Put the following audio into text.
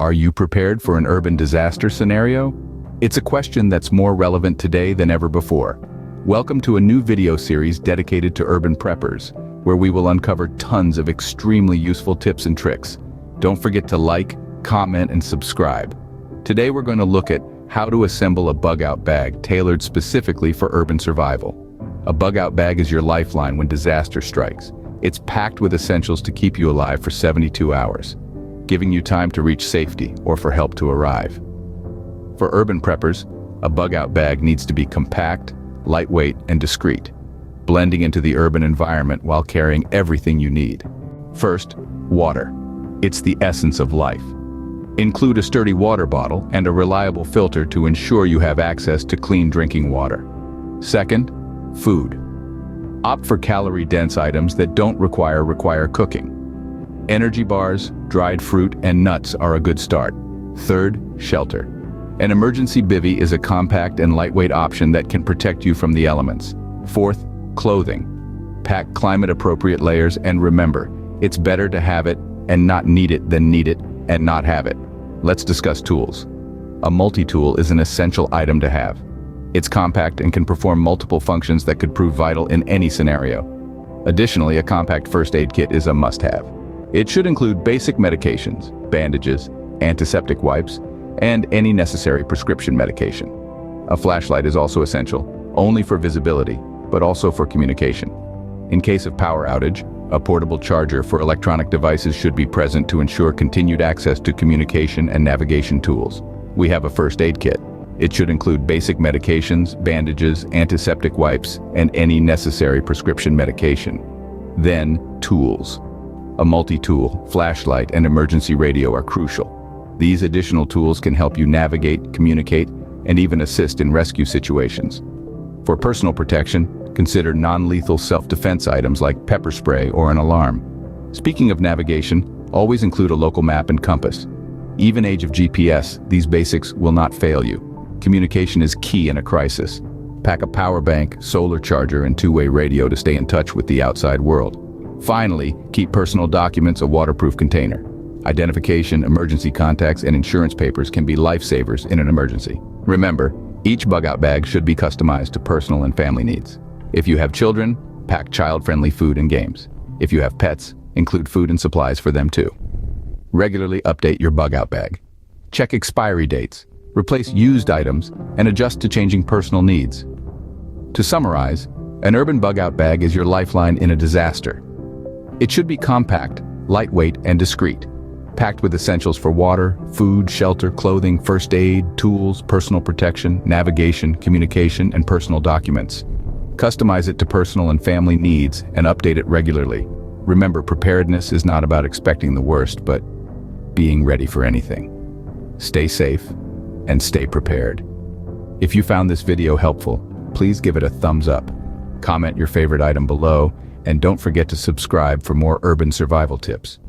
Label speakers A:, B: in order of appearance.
A: Are you prepared for an urban disaster scenario? It's a question that's more relevant today than ever before. Welcome to a new video series dedicated to urban preppers, where we will uncover tons of extremely useful tips and tricks. Don't forget to like, comment, and subscribe. Today we're going to look at how to assemble a bug-out bag tailored specifically for urban survival. A bug-out bag is your lifeline when disaster strikes. It's packed with essentials to keep you alive for 72 hours, giving you time to reach safety or for help to arrive. For urban preppers, a bug-out bag needs to be compact, lightweight, and discreet, blending into the urban environment while carrying everything you need. First, water. It's the essence of life. Include a sturdy water bottle and a reliable filter to ensure you have access to clean drinking water. Second, food. Opt for calorie-dense items that don't require cooking. Energy bars, dried fruit, and nuts are a good start. Third, shelter. An emergency bivvy is a compact and lightweight option that can protect you from the elements. Fourth, clothing. Pack climate-appropriate layers, and remember, it's better to have it and not need it than need it and not have it. Let's discuss tools. A multi-tool is an essential item to have. It's compact and can perform multiple functions that could prove vital in any scenario. Additionally, a compact first aid kit is a must-have. It should include basic medications, bandages, antiseptic wipes, and any necessary prescription medication. A flashlight is also essential, only for visibility, but also for communication. In case of power outage, a portable charger for electronic devices should be present to ensure continued access to communication and navigation tools. We have a first aid kit. It should include basic medications, bandages, antiseptic wipes, and any necessary prescription medication. Then, tools. A multi-tool, flashlight, and emergency radio are crucial. These additional tools can help you navigate, communicate, and even assist in rescue situations. For personal protection, consider non-lethal self-defense items like pepper spray or an alarm. Speaking of navigation, always include a local map and compass. Even age of GPS, these basics will not fail you. Communication is key in a crisis. Pack a power bank, solar charger, and two-way radio to stay in touch with the outside world. Finally, keep personal documents a waterproof container. Identification, emergency contacts, and insurance papers can be lifesavers in an emergency. Remember, each bug-out bag should be customized to personal and family needs. If you have children, pack child-friendly food and games. If you have pets, include food and supplies for them too. Regularly update your bug-out bag. Check expiry dates. Replace used items, and adjust to changing personal needs. To summarize, an urban bug-out bag is your lifeline in a disaster. It should be compact, lightweight, and discreet, packed with essentials for water, food, shelter, clothing, first aid, tools, personal protection, navigation, communication, and personal documents. Customize it to personal and family needs and update it regularly. Remember, preparedness is not about expecting the worst, but being ready for anything. Stay safe and stay prepared. If you found this video helpful, please give it a thumbs up. Comment your favorite item below, and don't forget to subscribe for more urban survival tips.